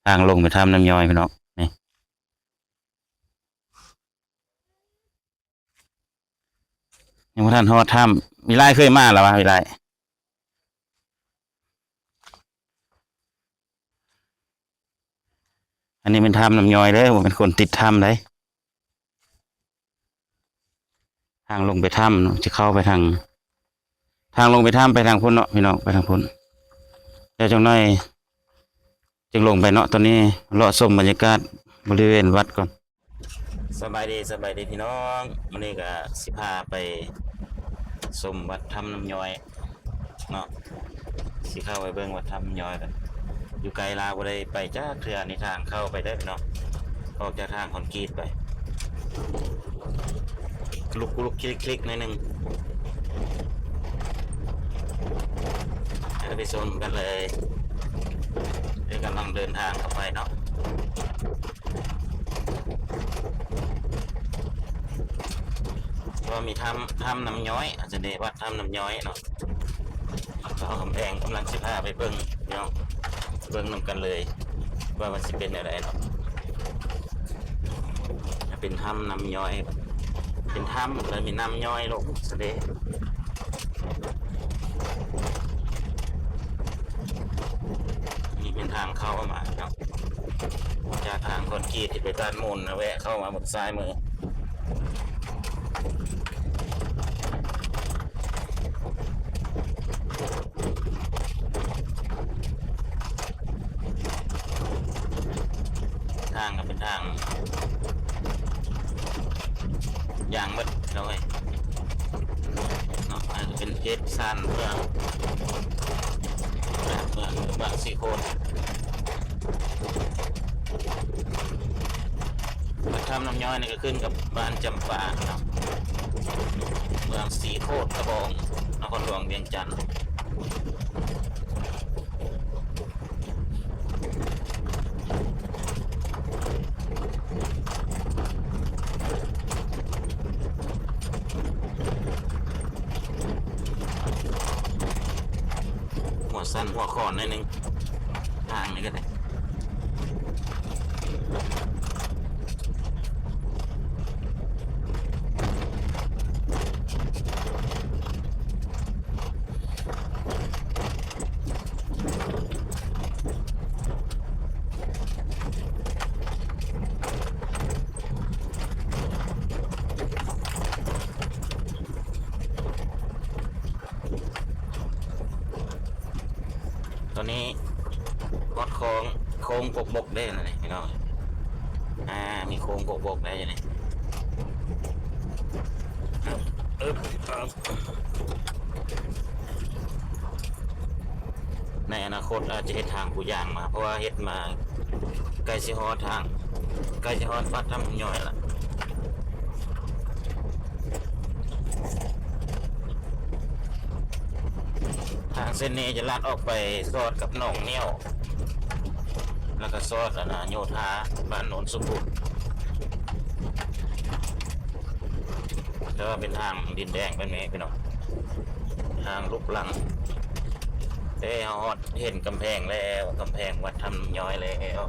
ทางลงไปทำน้ำย้อยพี่น้องนี่ยังบ่ทันฮอดถ้ำวิไลเคยมาแล้ววะวิไลอันนี้เป็นถ้ำน้ำย้อยเด้อผมเป็นคนติดถ้ำเลยทางลงไปถ้ำเนาะจะเข้าไปทางลงไปถ้ำไปทางพ้นเนาะพี่น้องไปทางพ้นเดี๋ยวจังหน่อยจึงลงไปเนาะตอนนี้เลาะชมบรรยากาศบริเวณวัดก่อนสบายดีพี่น้องวันนี้ก็สิพาไปชมวัดถ้ำน้ำย้อยเนาะสิเข้าไปเบิ่งวัดถ้ำน้ำย้อยกันอยู่ไกลลาวบ่ได้ไปจ้าเทื่อในทางเข้าไปได้พี่น้องออกจากทางคอนกรีตไปลุกคลิกหน่อยหนึงไปชมกันเลยเดี๋ยวกำลังเดินทางเข้าไปเนาะว่ามีถ้ำน้ำย้อยอาจจะได้วัดถ้ำน้ำย้อยเนาะเขากำแพงกำลังสิพาไปเบิ่งเนาะเบิ่งนำกันเลยว่ามันสิเป็นอะไรเนาะเป็นถ้ำน้ำย้อยเป็นถ้ำแล้วมีน้ำย้อยลงเสด็จนี่เป็นทางเข้ามาเนาะจากทางคอนกรีตที่ไปด้านมูลแวะเข้ามาบนซ้ายมือทางก็เป็นทางอย่างมืดเลยเนาะอาจจะเป็นเจ็ดสั้นเมืองสีโคนมาทำน้ำย้อยนี่ก็ขึ้นกับบ้านจำปาเนาะเมืองสีโคตรกระบองนครหลวงเวียงจันทร์หัวสั้นหัวคอนนิดนึงทางนี้ก็ได้ตอนนี้วัดโค้งกบกได้นะนี่พี่น้องมีโค้งกบได้ยังไงในอนาคตอาจจะเฮ็ดทางผู้ย่างมาเพราะว่าเฮ็ดมาใกล้สิฮอดทางใกล้สิฮอดวัดถ้ำน้ำย้อยละทางเส้นนี้จะลาดออกไปซอดกับหนองเนี้ยวแล้วก็ซอดโยธาบ้านโนนสุขุมแล้วก็เป็นทางดินแดงเป็นไงพี่น้องทางลุกลังได้ฮอดเห็นกำแพงแล้วกำแพงวัดถ้ำน้ำย้อยแล้ว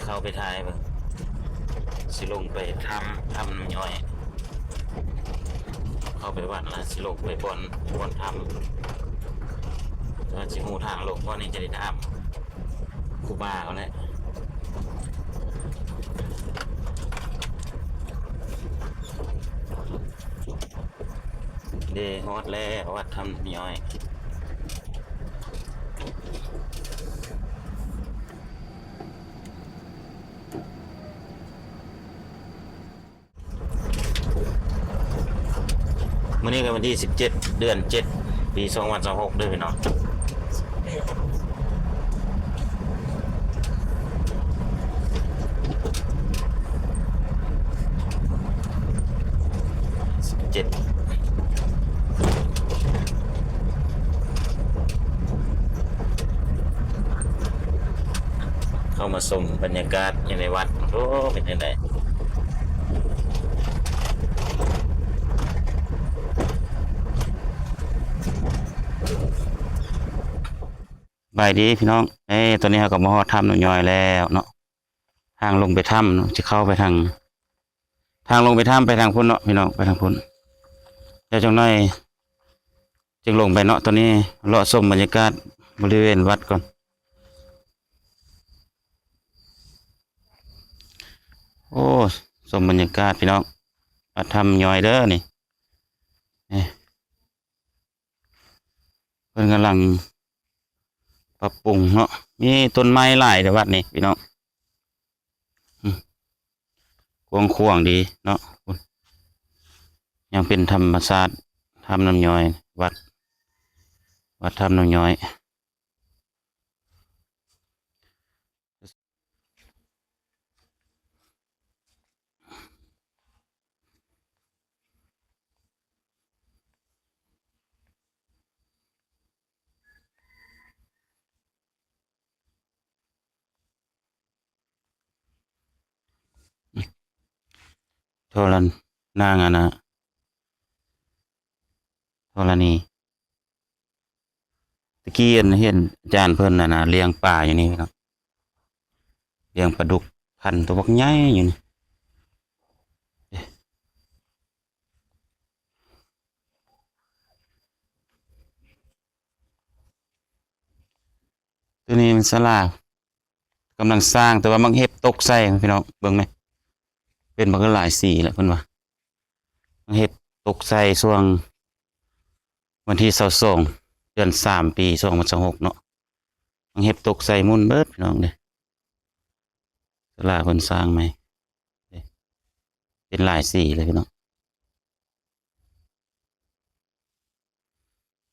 เข้าไปถ่ายบ้างสิลงไปถ้ำน้ำย้อยเข้าไปวัดแล้วสิลงไปบนถ้ำแล้วสิหูทางลงเพราะนี่จะได้ถามครูบาเขาแหละเดฮอดแล้ววัดถ้ำน้ำย้อยมื่อนี้ก็วันที่17 เดือน 7 ปี 2026ด้วยพี่น้อง17เข้ามาชมบรรยากาศอยู่ในวัดโอ้เป็นยังไง บายดีพี่น้องตอนนี้เราก็มาฮอดถ้ำหนูย้อยแล้วเนาะทางลงไปถ้ำเนาะจะเข้าไปทางลงไปถ้ำไปทางพุ่นเนาะพี่น้องไปทางพุ่นเดี๋ยวจังหน่อยจึงลงไปเนาะตอนนี้เลาะชมบรรยากาศบริเวณวัดก่อนโอ้ชมบรรยากาศพี่น้องวัดถ้ำย้อยเด้อนี่เพิ่นกำลังปรับปรุงเนาะมีต้นไม้หลายในวัดนี่พี่น้องกว้างขวางดีเนาะยังเป็นธรรมชาติถ้ำน้ำย้อยวัดถ้ำน้ำย้อยโทรนนางอะนะโทรณีตะกี้เห็นอาจารย์เพิ่นน่ะนะเลี้ยงปลาอยู่นี่พี่น้องเลี้ยงปลาดุกพันตัวบักใหญ่อยู่นี่ตัวนี้มันศาลากำลังสร้างแต่ว่ามันเฮ็ดตกใส่พี่น้องเบิ่งไหมเป็นมันก็หลายสีแหละเพิ่นว่ามันเฮ็ดตกใส่ช่วงวันที่22เดือน3ปี2026เนาะมันเฮ็ดตกใส่มุ่นเบิดพี่น้องเด้ศาลาเพิ่นสร้างใหม่เป็นหลายสีเลยพี่น้อง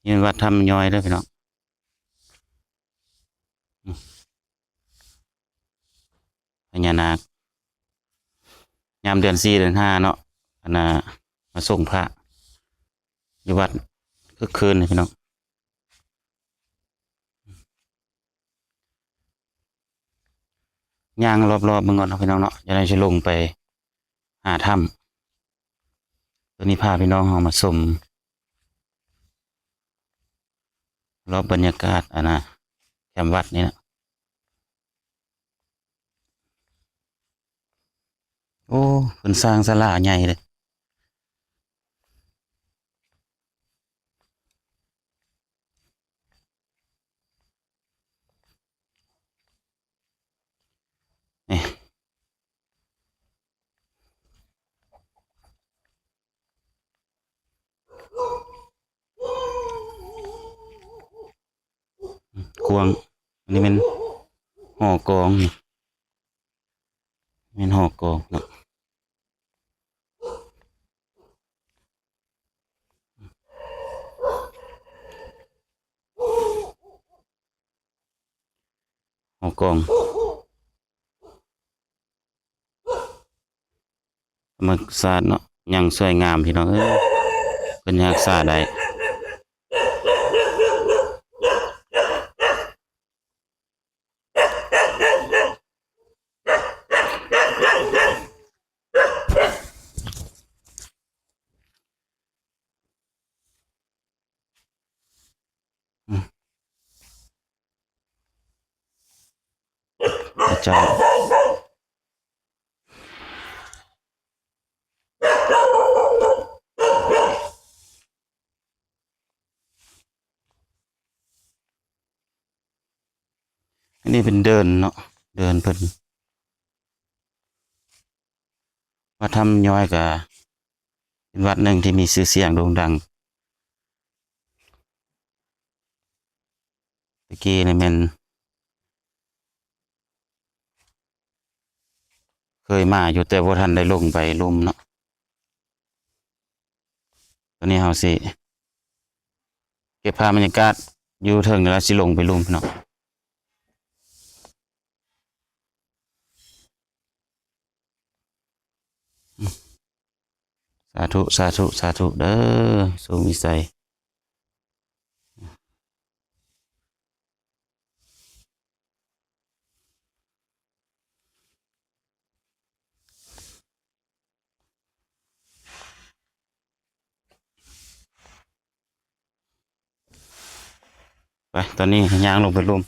นี่วัดถ้ำย้อยเด้อพี่น้องพญานาคยามเดือน4เดือน5เนาะอันน่ะมาส่งพระอยู่วัดคึกคืนเลยพี่น้องย่างรอบๆเบิ่งก่อนเนาะพี่น้องเนาะจะได้สิลงไปหาถ้ำตัวนี้พาพี่น้องเฮามาชมรอบบรรยากาศอันน่ะแคมป์วัดนี่นะโอ้เพิ่นสร้างศาลาใหญ่เลยนี่กวางอันนี้เป็นหอกองนี่เป็นหอกองเนาะหอกองธรรมศาสตร์เนาะยังสวยงามพี่น้องเพิ่นรักษาได้พระเจ้าอันนี้เป็นเดินเนาะเดินเพิ่นวัดถ้ำย้อยก็เป็นวัดหนึ่งที่มีชื่อเสียงโด่งดังตะกี้นี่แม่นเคยมาอยู่แต่บ่ทันได้ลงไปลุ่มเนาะตอนนี้เฮาสิเก็บภาพบรรยากาศอยู่เทิงแล้วสิลงไปลุ่มพี่น้องสาธุสาธุสาธุเด้อสุขวิสัยไปตอนนี้ย่างลงไปลุ่ม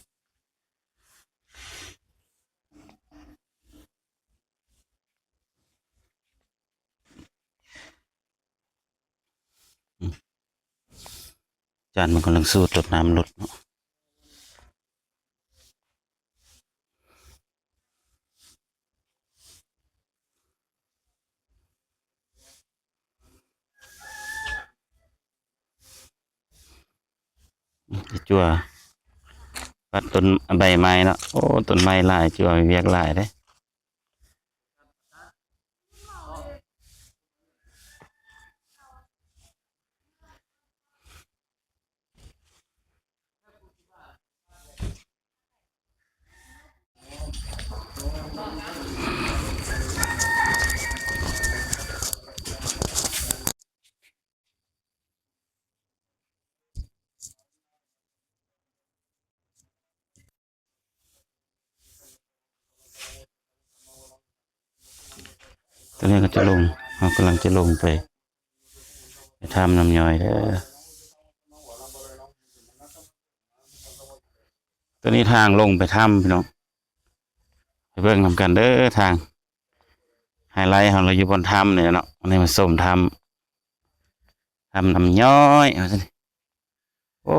จานมันกำลังสูดรดน้ำรดเนาะจั่วปัดต้นใบไม้เนาะโอ้ต้นไม้หลายจั่วเวียกหลายเด้ตอนนี้ก็จะลงเรากำลังจะลงไปทำน้ำย่อยเด้อตัวนี้ทางลงไปถ้ำพี่น้องไปเบิ่งนำกันเด้อทางไฮไลท์ของเราอยู่บนถ้ำเนี่ยเนาะอันนี้มาส้มทำน้ำย้อยเอาสิโอ้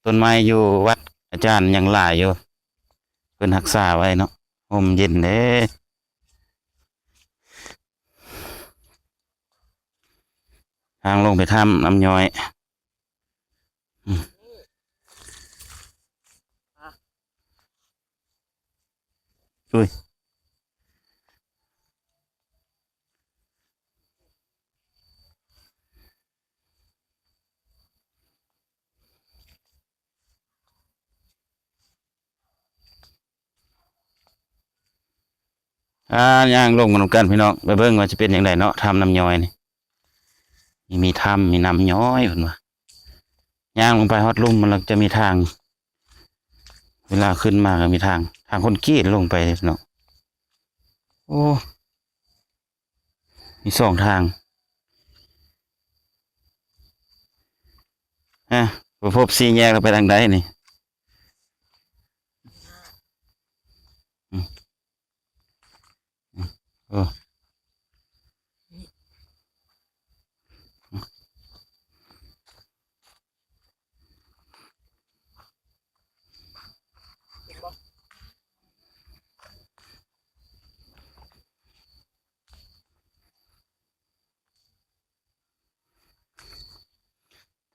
ต้นไม้อยู่วัดอาจารย์ยังหลายอยู่เพิ่นรักษาไว้เนาะห่มเย็นเด้ทางลงไปถ้ำน้ำย้อยอุ้ยย่างลงกันกันพี่น้องไปเบิ่งว่าจะเป็นอย่างไรเนาะทำน้ำย้อยนี่มีถ้ำมีน้ำย้อยเพิ่นว่าย่างลงไปฮอดลุ่มมันจะมีทาง เวลาขึ้นมาก็มีทางคนกรีดลงไปเนาะโอ้มีสองทางฮะพบสี่แยกเราไปทางใดนี่อืมโอ้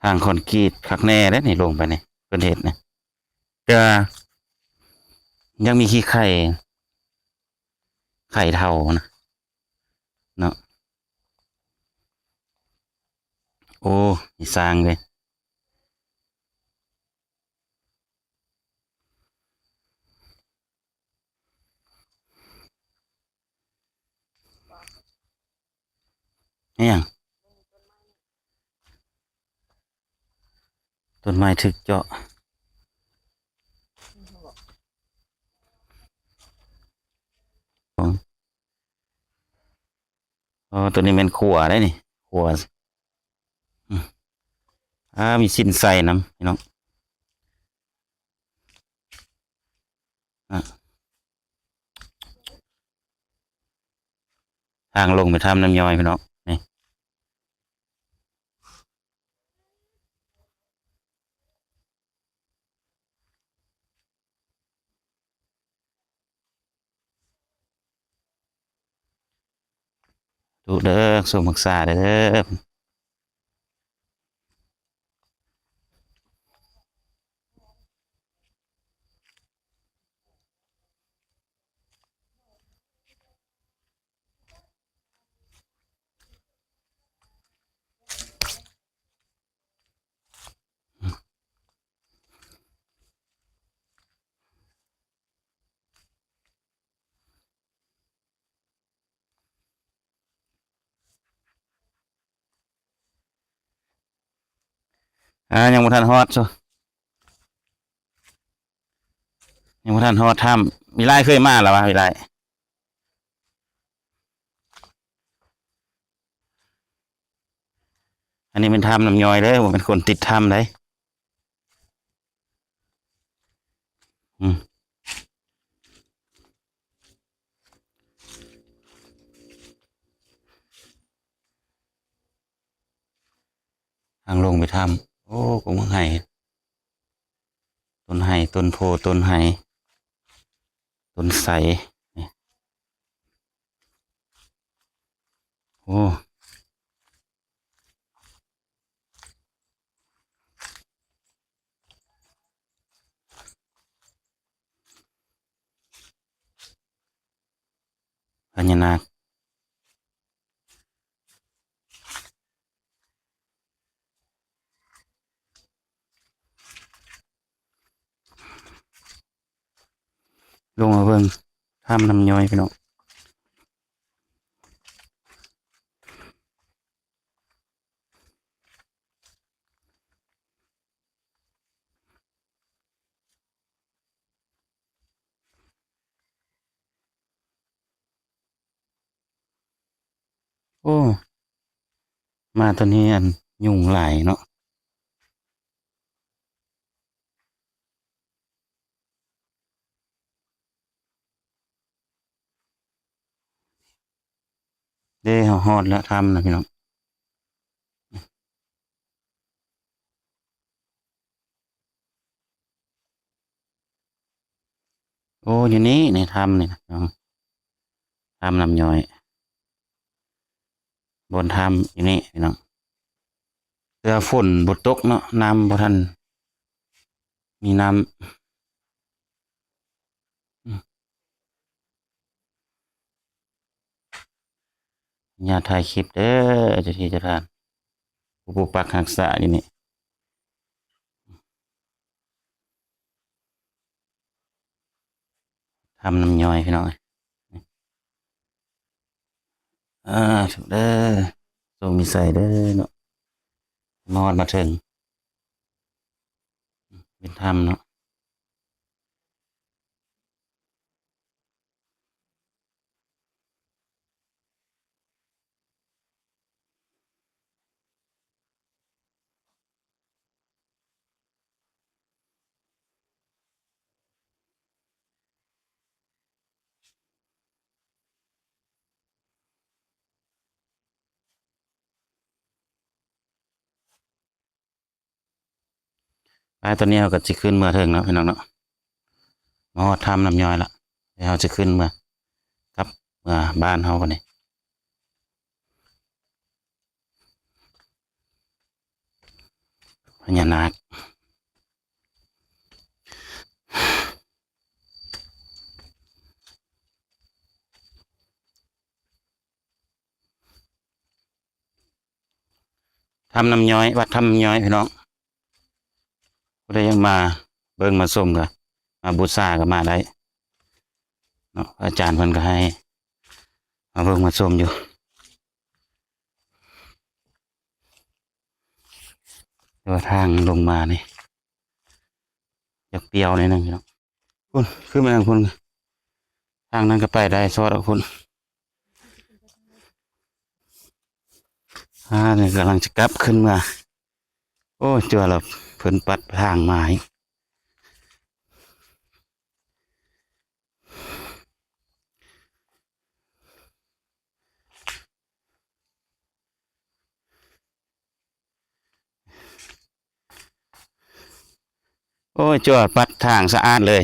ทางคอนกรีตคักแน่แล้วนี่ลงไปนี่เป็นเหตุนะจะยังมีขี้ไข่เท่านะเนาะโอ้มีสร้างเลยเนี่ยงต้นไม้ถึกเจาะอ๋อตัวนี้เป็นขัวได้นี่ขัวอืมมีสินใส่น้ำพี่น้องอ่ะทางลงไปทำน้ำย่อยพี่น้องนี่ดูเด้อสมศึกษาเด้อ ยังบ่ทันฮอดซะยังบ่ทันฮอดถ้ำวิไลเคยมาแล้ววะวิไลอันนี้เป็นถ้ำน้ำย้อยเด้อผมเป็นคนติดถ้ำเลยอืม ทางลงไปถ้ำโอ้กงไห่ต้นไห่ต้นโพต้นไห่ต้นไทรนี่โอ้พญานาคลงมาเบิ่งถ้ำน้ำย้อยพี่น้องโอ้มาตอนนี้อันยุงหลายเนาะเด้เฮาฮอดแล้วถ้ำนะพี่น้องโอ้อยู่นี่ในถ้ำนี่นะพี่น้องถ้ำน้ำย้อยบนถ้ำอยู่นี่พี่น้องเรือฝนบดตกเนาะน้ำบ่ทันมีน้ำอย่าถ่ายคลิปเด้อเจ้าที่เจ้าทานผู้ปกปักรักษาอยู่นี่ทำน้ำย่อยพี่น้องอ่าถูกเด้อทรงมีใส่เด้อเนาะมอดมาถึงเป็นธรรมเนาะไปตอนนี้เราก็จะขึ้นเมื่อถึงเนาะพี่น้องเนาะมอดทำน้ำย่อยละเดี๋ยวเราจะขึ้นเมื่อกลับเมื่อบ้านเขากันนี่พญานาคทำน้ำย้อยวัดทำน้ำย้อยพี่น้องก็ได้ยังมาเบิ่งมาส้มกันมาบูชาก็มาได้เนาะอาจารย์เพิ่นก็ให้มาเบิ่งมาส้มอยู่แต่ว่าทางลงมานี่อยากเปรี้ยวหนิดนึงพี่น้องคุณขึ้นมาทางคุณทางนั้นก็ไปได้ซอดเอาคุณเนี่ยกำลังจะกลับขึ้นมาโอ้เจอแล้วเพิ่นปัดทางมาอีกโอ้ยจอดปัดทางสะอาดเลย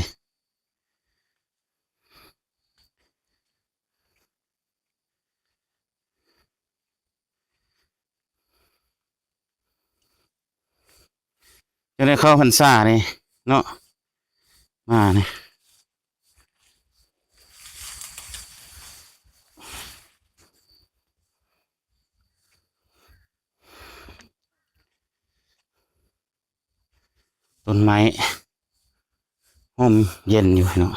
จะได้เข้าพรรษานี่เนาะมานี่ต้นไม้ห่มเย็นอยู่เนาะ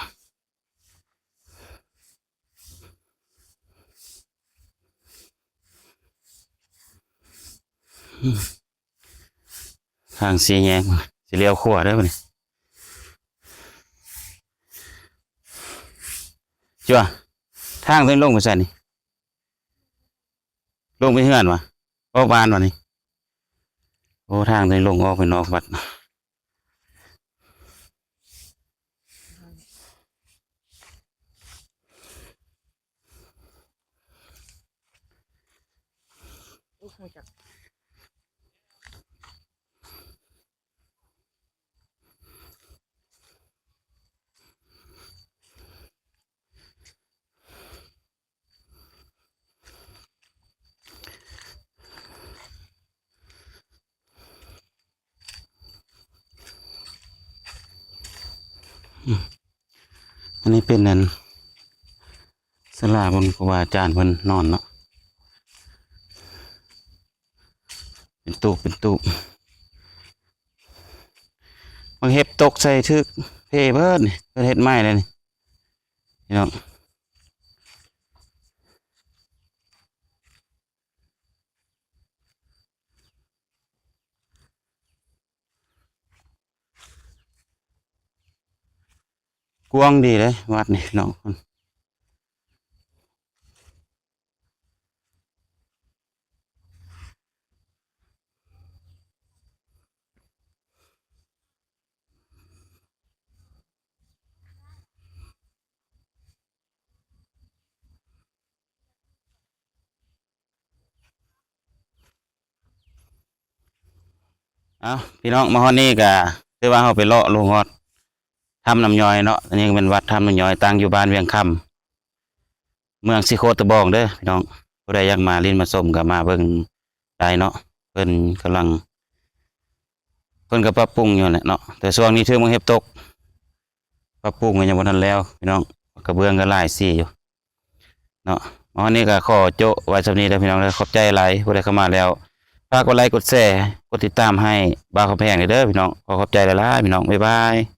ทางสีแยงสีเลี้ยวขวาได้ป่ะนี่จ้ะทางต้องลงไปใส่นี่ลงไปเฮือนวะออกบ้านวะนี่โอ้ทางต้องลงออกไปนอกวัด อันนี้เป็นนั่นศาลาบนครูบาอาจารย์เพิ่นนอนเนาะเป็นตูบเป็นตูบมันเห็บตกใส่ทึกเพ่เพิ่นนี่เพิ่นเฮ็ดไม้เลยนี่พี่น้องกว้างดีเลยวัดนี่พี่น้องเอาพี่น้องมาฮอดนี่ก็คือว่าเฮาไปเลาะลงฮอดถ้ำน้ำย้อยเนาะอันนี้ก็เป็นวัดถ้ำน้ำย้อยตั้งอยู่บ้านเวียงคำเมืองสิโคตะบองเด้อพี่น้องผู้ใดอยากมาลิ้นมาส้มก็มาเบิ่งได้เนาะเพิ่นกำลังเพิ่นก็ปรับปรุงอยู่แหละเนาะแต่ช่วงนี้ถือมันเห็บตกปรับปรุงก็ยังบ่ทันแล้วพี่น้องกระเบื้องก็หลายสีอยู่เนาะวันนี้ก็ขอโจะไว้สำนี้เด้อพี่น้องเด้อขอบใจหลายผู้ใดเข้ามาแล้วฝากกดไลค์กดแชร์กดติดตามให้บ่าวคำแพงเด้อพี่น้องขอขอบใจหลายๆพี่น้องบ๊ายบาย